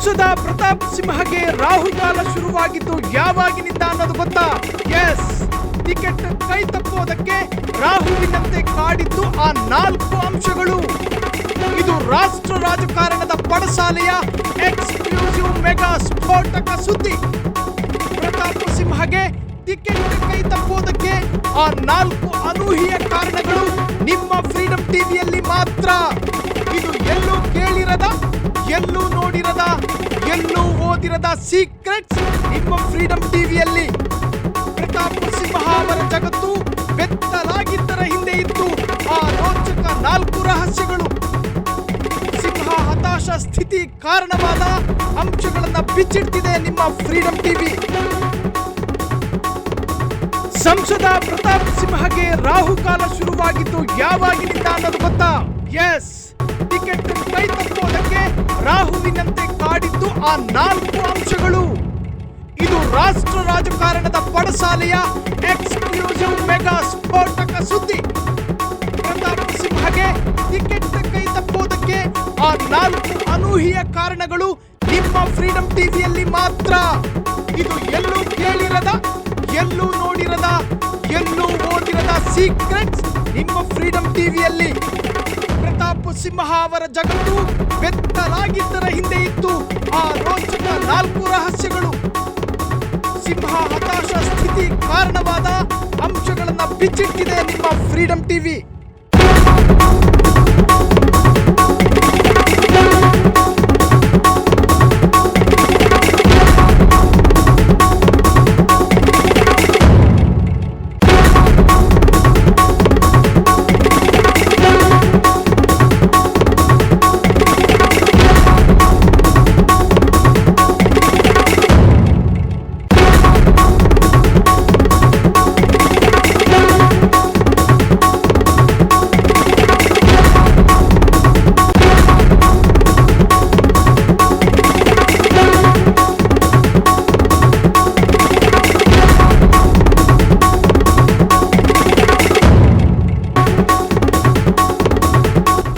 ಸಂಸದ ಪ್ರತಾಪ್ ಸಿಂಹಗೆ ರಾಹುಕಾಲ ಶುರುವಾಗಿದ್ದು ಯಾವಾಗಿನಿಂದ ಅನ್ನೋದು ಗೊತ್ತಾ? ಎಸ್, ಟಿಕೆಟ್ ಕೈ ತಪ್ಪುವುದಕ್ಕೆ ರಾಹುವಿನಂತೆ ಕಾಡಿದ್ದು ಆ 4 ಅಂಶಗಳು. ಇದು ರಾಷ್ಟ್ರ ರಾಜಕಾರಣದ ಪಡಸಾಲೆಯ ಎಕ್ಸ್ಕ್ಲೂಸಿವ್ ಮೆಗಾ ಸ್ಫೋಟಕ ಸುದ್ದಿ. ಪ್ರತಾಪ್ ಸಿಂಹಗೆ ಟಿಕೆಟ್ ಕೈ ತಪ್ಪುವುದಕ್ಕೆ ಆ 4 ಅನೂಹ್ಯ ಕಾರಣಗಳು ನಿಮ್ಮ ಫ್ರೀಡಂ ಟಿವಿಯಲ್ಲಿ ಮಾತ್ರ. ಇದು ಎಲ್ಲೂ ಕೇಳಿರದ, ಎಲ್ಲೂ ನೋಡಿರದ, ಎಲ್ಲೂ ಓದಿರದ ಸೀಕ್ರೆಟ್ಸ್ ನಿಮ್ಮ ಫ್ರೀಡಂ ಟಿವಿಯಲ್ಲಿ. ಪ್ರತಾಪ್ ಸಿಂಹ ಅವರ ಜಗತ್ತು ಬೆತ್ತಲಾಗಿದ್ದರ ಹಿಂದೆ ಇತ್ತು ಆ ರೋಚಕ 4 ರಹಸ್ಯಗಳು. ಸಿಂಹ ಹತಾಶ ಸ್ಥಿತಿ ಕಾರಣವಾದ ಅಂಶಗಳನ್ನ ಬಿಚ್ಚಿಡ್ತಿದೆ ನಿಮ್ಮ ಫ್ರೀಡಂ ಟಿವಿ. ಸಂಸದ ಪ್ರತಾಪ್ ಸಿಂಹಗೆ ರಾಹುಕಾಲ ಶುರುವಾಗಿದ್ದು ಯಾವಾಗಿನಿಂದ ಅನ್ನೋದು ಗೊತ್ತಾ? ಎಸ್, ಟಿಕೆಟ್ ಕೈ ತಪ್ಪುವುದಕ್ಕೆ ರಾಹುವಿನಂತೆ ಕಾಡಿದ್ದು ಆ 4 ಅಂಶಗಳು. ಇದು ರಾಷ್ಟ್ರ ರಾಜಕಾರಣದ ಪಡಸಾಲೆಯ ಎಕ್ಸ್ಕ್ಲೂಸಿವ್ ಮೆಗಾ ಸ್ಫೋಟಕ ಸುದ್ದಿ. ಪ್ರತಾಪ್ ಸಿಂಹಗೆ ಟಿಕೆಟ್ ಕೈ ತಪ್ಪುವುದಕ್ಕೆ ಆ 4 ಅನೂಹ್ಯ ಕಾರಣಗಳು ನಿಮ್ಮ ಫ್ರೀಡಂ ಟಿವಿಯಲ್ಲಿ ಮಾತ್ರ. ಇದು ಎಲ್ಲೂ ಕೇಳಿರದ, ಎಲ್ಲೂ ನೋಡಿರದ, ಎಲ್ಲೂ ಓದಿರದ ಸೀಕ್ರೆಟ್ಸ್ ನಿಮ್ಮ ಫ್ರೀಡಂ ಟಿವಿಯಲ್ಲಿ. ಪ್ರತಾಪ್ ಸಿಂಹ ಅವರ ಜಗತ್ತು ಬೆತ್ತಲಾಗಿದ್ದರ ಹಿಂದೆ ಇತ್ತು ಆ ರೋಚಕ 4 ರಹಸ್ಯಗಳು. ಸಿಂಹ ಹತಾಶ ಸ್ಥಿತಿ ಕಾರಣವಾದ ಅಂಶಗಳನ್ನ ಬಿಚ್ಚಿಟ್ಟಿದೆ ನಿಮ್ಮ ಫ್ರೀಡಂ ಟಿವಿ.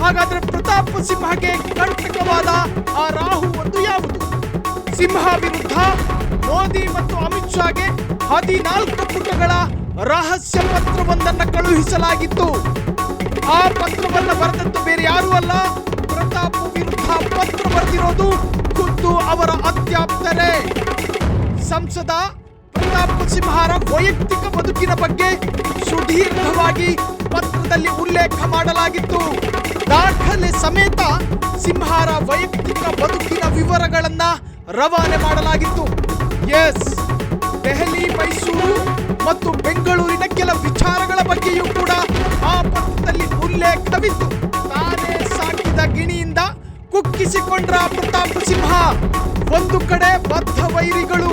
ಹಾಗಾದ್ರೆ ಪ್ರತಾಪ್ ಸಿಂಹಗೆ ಕಂಟಕವಾದ ಆ ರಾಹು ಒಂದು ಯಾವುದು? ಸಿಂಹ ವಿರುದ್ಧ ಮೋದಿ ಮತ್ತು ಅಮಿತ್ ಶಾಗೆ 14 ಪುಟಗಳ ರಹಸ್ಯ ಪತ್ರವೊಂದನ್ನು ಕಳುಹಿಸಲಾಗಿತ್ತು. ಆ ಪತ್ರವನ್ನು ಬರೆದದ್ದು ಬೇರೆ ಯಾರೂ ಅಲ್ಲ, ಪ್ರತಾಪ್ ವಿರುದ್ಧ ಪತ್ರ ಬರೆದಿರೋದು ಖುದ್ದು ಅವರ ಅತ್ಯಾಪ್ತರೇ. ಸಂಸದ ಪ್ರತಾಪ್ ಸಿಂಹರ ವೈಯಕ್ತಿಕ ಬದುಕಿನ ಬಗ್ಗೆ ಸುದೀರ್ಘವಾಗಿ ಪತ್ರದಲ್ಲಿ ಉಲ್ಲೇಖ ಮಾಡಲಾಗಿತ್ತು. ದಾಖಲೆ ಸಮೇತ ಸಿಂಹರ ವೈಯಕ್ತಿಕ ಬದುಕಿನ ವಿವರಗಳನ್ನ ರವಾನೆ ಮಾಡಲಾಗಿತ್ತು. ಎಸ್, ದೆಹಲಿ, ಮೈಸೂರು ಮತ್ತು ಬೆಂಗಳೂರಿನ ಕೆಲ ವಿಚಾರಗಳ ಬಗ್ಗೆಯೂ ಕೂಡ ಆ ಪತ್ರದಲ್ಲಿ ಉಲ್ಲೇಖವಿತ್ತು. ತಾನೇ ಸಾಕಿದ ಗಿಣಿಯಿಂದ ಕುಕ್ಕಿಸಿಕೊಂಡ್ರ ಪ್ರತಾಪ್ ಸಿಂಹ. ಒಂದು ಕಡೆ ಬದ್ಧ ವೈರಿಗಳು,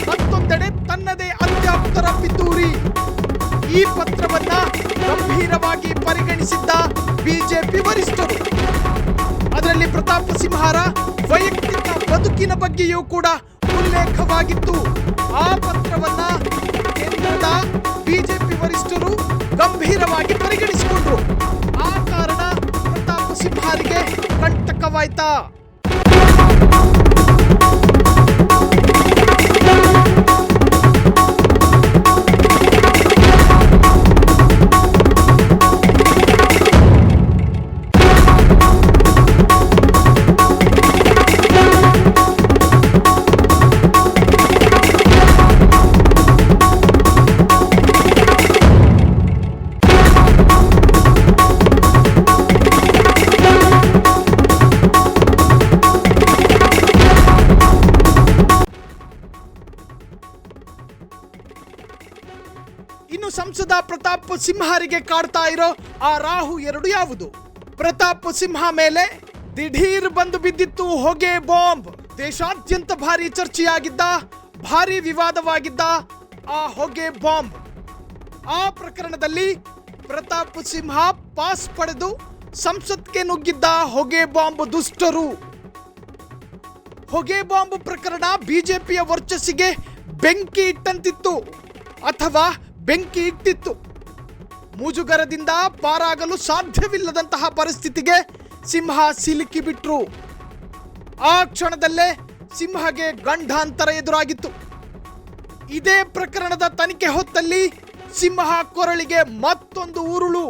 ಮತ್ತೊಂದೆಡೆ ತನ್ನದೇ ಅತ್ಯಾಪ್ತರ ಪಿತೂರಿ. ಈ ಪತ್ರವನ್ನ ಗಂಭೀರವಾಗಿ ಪರಿಗಣಿಸಿದ್ದ ಬಿಜೆಪಿ ವರಿಷ್ಠರು. ಅದರಲ್ಲಿ ಪ್ರತಾಪ್ ಸಿಂಹರ ವೈಯಕ್ತಿಕ ಬದುಕಿನ ಬಗ್ಗೆಯೂ ಕೂಡ ಉಲ್ಲೇಖವಾಗಿತ್ತು. ಆ ಪತ್ರವನ್ನ ಕೇಂದ್ರದ ಬಿಜೆಪಿ ವರಿಷ್ಠರು ಗಂಭೀರವಾಗಿ ಪರಿಗಣಿಸಿಕೊಂಡ್ರು. ಆ ಕಾರಣ ಪ್ರತಾಪ್ ಸಿಂಹರಿಗೆ ಕಂಟಕವಾಯ್ತಾ? ಇನ್ನು ಸಂಸದ ಪ್ರತಾಪ್ ಸಿಂಹರಿಗೆ ಕಾಡ್ತಾ ಇರೋ ಆ ರಾಹು 2 ಯಾವುದು? ಪ್ರತಾಪ್ ಸಿಂಹ ಮೇಲೆ ದಿಢೀರ್ ಬಂದು ಬಿದ್ದಿತ್ತು ಹೊಗೆ ಬಾಂಬ್. ದೇಶಾದ್ಯಂತ ಭಾರಿ ಚರ್ಚೆಯಾಗಿದ್ದ, ಭಾರಿ ವಿವಾದವಾಗಿದ್ದ ಆ ಹೊಗೆ ಬಾಂಬ್. ಆ ಪ್ರಕರಣದಲ್ಲಿ ಪ್ರತಾಪ್ ಸಿಂಹ ಪಾಸ್ ಪಡೆದು ಸಂಸತ್ಗೆ ನುಗ್ಗಿದ್ದ ಹೊಗೆ ಬಾಂಬ್ ದುಷ್ಟರು. ಹೊಗೆ ಬಾಂಬ್ ಪ್ರಕರಣ ಬಿಜೆಪಿಯ ವರ್ಚಸ್ಸಿಗೆ ಬೆಂಕಿ ಇಟ್ಟಂತಿತ್ತು ಅಥವಾ ಬೆಂಕಿ ಇಟ್ಟಿತ್ತು. ಮುಜುಗರದಿಂದ ಪಾರಾಗಲು ಸಾಧ್ಯವಿಲ್ಲದಂತಹ ಪರಿಸ್ಥಿತಿಗೆ ಸಿಂಹ ಸಿಲುಕಿ ಬಿಟ್ರು. ಆ ಕ್ಷಣದಲ್ಲೇ ಸಿಂಹಗೆ ಗಂಡಾಂತರ ಎದುರಾಗಿತ್ತು. ಇದೇ ಪ್ರಕರಣದ ತನಿಖೆ ಹೊತ್ತಲ್ಲಿ ಸಿಂಹ ಕೊರಳಿಗೆ ಮತ್ತೊಂದು ಉರುಳು.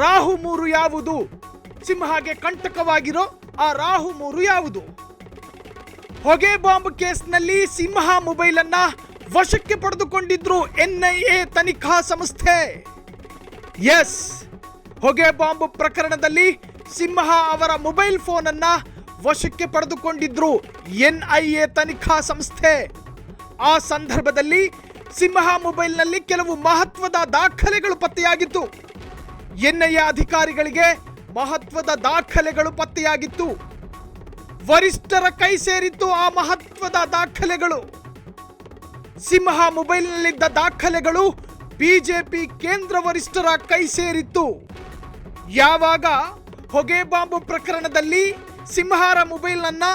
ರಾಹು 3 ಯಾವುದು? ಸಿಂಹಗೆ ಕಂಟಕವಾಗಿರೋ ಆ ರಾಹು 3 ಯಾವುದು? ಹೊಗೆ ಬಾಂಬ್ ಕೇಸ್ನಲ್ಲಿ ಸಿಂಹ ಮೊಬೈಲ್ ಅನ್ನ ವಶಕ್ಕೆ ಪಡೆದುಕೊಂಡಿದ್ರು NIA ತನಿಖಾ ಸಂಸ್ಥೆ. ಎಸ್, ಹೊಗೆ ಬಾಂಬ್ ಪ್ರಕರಣದಲ್ಲಿ ಸಿಂಹ ಅವರ ಮೊಬೈಲ್ ಫೋನ್ ಅನ್ನ ವಶಕ್ಕೆ ಪಡೆದುಕೊಂಡಿದ್ರು NIA ತನಿಖಾ ಸಂಸ್ಥೆ. ಆ ಸಂದರ್ಭದಲ್ಲಿ ಸಿಂಹ ಮೊಬೈಲ್ನಲ್ಲಿ ಕೆಲವು ಮಹತ್ವದ ದಾಖಲೆಗಳು ಪತ್ತೆಯಾಗಿತ್ತು. NIA ಅಧಿಕಾರಿಗಳಿಗೆ ಮಹತ್ವದ ದಾಖಲೆಗಳು ಪತ್ತೆಯಾಗಿತ್ತು. ವರಿಷ್ಠರ ಕೈ ಸೇರಿತ್ತು ಆ ಮಹತ್ವದ ದಾಖಲೆಗಳು. ಸಿಂಹ ಮೊಬೈಲ್ನಲ್ಲಿದ್ದ ದಾಖಲೆಗಳು ಬಿಜೆಪಿ ಕೇಂದ್ರ ವರಿಷ್ಠರ ಕೈ ಸೇರಿತ್ತು. ಯಾವಾಗ ಹೊಗೆ ಬಾಂಬ್ ಪ್ರಕರಣದಲ್ಲಿ ಸಿಂಹರ ಮೊಬೈಲ್ನನ್ನ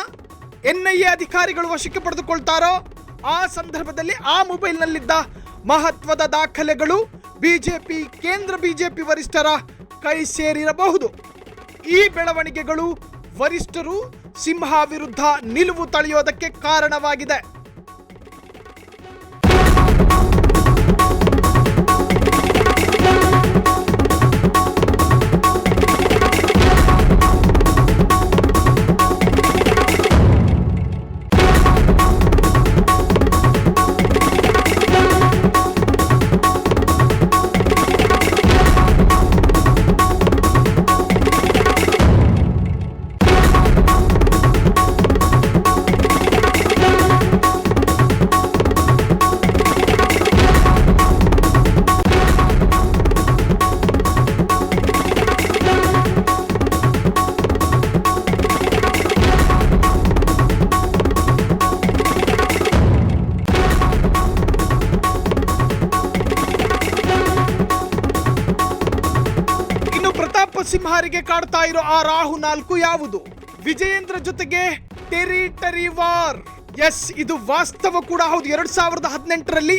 NIA ಅಧಿಕಾರಿಗಳು ವಶಕ್ಕೆ ಪಡೆದುಕೊಳ್ತಾರೋ ಆ ಸಂದರ್ಭದಲ್ಲಿ ಆ ಮೊಬೈಲ್ನಲ್ಲಿದ್ದ ಮಹತ್ವದ ದಾಖಲೆಗಳು ಕೇಂದ್ರ ಬಿಜೆಪಿ ವರಿಷ್ಠರ ಕೈ ಸೇರಿರಬಹುದು. ಈ ಬೆಳವಣಿಗೆಗಳು ವರಿಷ್ಠರು ಸಿಂಹ ವಿರುದ್ಧ ನಿಲುವು ತಳೆಯೋದಕ್ಕೆ ಕಾರಣವಾಗಿದೆ. ಸಿಂಹರಿಗೆ ಕಾಡ್ತಾ ಇರೋ ಆ ರಾಹು 4 ಯಾವುದು? ವಿಜಯೇಂದ್ರ ಜೊತೆಗೆ ಟೆರಿಟರಿ ವಾರ್. ಎಸ್, ಇದು ವಾಸ್ತವ ಕೂಡ ಹೌದು. 2018ರಲ್ಲಿ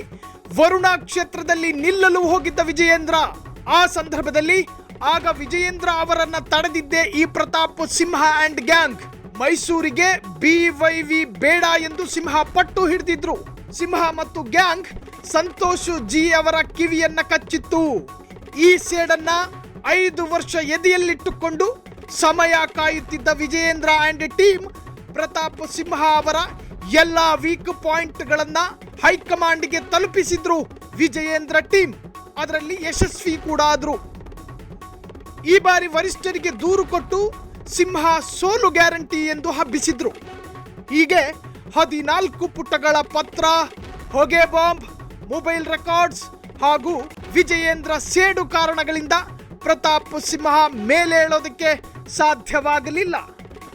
ವರುಣಾ ಕ್ಷೇತ್ರದಲ್ಲಿ ನಿಲ್ಲಲು ಹೋಗಿದ್ದ ವಿಜಯೇಂದ್ರ. ಆ ಸಂದರ್ಭದಲ್ಲಿ ಆಗ ವಿಜಯೇಂದ್ರ ಅವರನ್ನ ತಡೆದಿದ್ದೇ ಈ ಪ್ರತಾಪ್ ಸಿಂಹ ಅಂಡ್ ಗ್ಯಾಂಗ್. ಮೈಸೂರಿಗೆ BYV ಬೇಡ ಎಂದು ಸಿಂಹ ಪಟ್ಟು ಹಿಡಿದಿದ್ರು. ಸಿಂಹ ಮತ್ತು ಗ್ಯಾಂಗ್ ಸಂತೋಷ್ ಜಿ ಅವರ ಕಿವಿಯನ್ನ ಕಚ್ಚಿತ್ತು. ಈ ಸೇಡನ್ನ 5 ವರ್ಷ ಎದೆಯಲ್ಲಿಟ್ಟುಕೊಂಡು ಸಮಯ ಕಾಯುತ್ತಿದ್ದ ವಿಜಯೇಂದ್ರ ಅಂಡ್ ಟೀಮ್ ಪ್ರತಾಪ್ ಸಿಂಹ ಅವರ ಎಲ್ಲ ವೀಕ್ ಪಾಯಿಂಟ್ಗಳನ್ನ ಹೈಕಮಾಂಡ್ಗೆ ತಲುಪಿಸಿದ್ರು. ವಿಜಯೇಂದ್ರ ಟೀಮ್ ಅದರಲ್ಲಿ ಯಶಸ್ವಿ ಕೂಡ ಆದ್ರು. ಈ ಬಾರಿ ವರಿಷ್ಠರಿಗೆ ದೂರು ಕೊಟ್ಟು ಸಿಂಹ ಸೋಲು ಗ್ಯಾರಂಟಿ ಎಂದು ಹಬ್ಬಿಸಿದ್ರು. ಹೀಗೆ 14 ಪುಟಗಳ ಪತ್ರ, ಹೊಗೆ ಬಾಂಬ್, ಮೊಬೈಲ್ ರೆಕಾರ್ಡ್ಸ್ ಹಾಗೂ ವಿಜಯೇಂದ್ರ ಸೇಡು ಕಾರಣಗಳಿಂದ ಪ್ರತಾಪ್ ಸಿಂಹ ಮೇಲೇಳೋದಕ್ಕೆ ಸಾಧ್ಯವಾಗಲಿಲ್ಲ.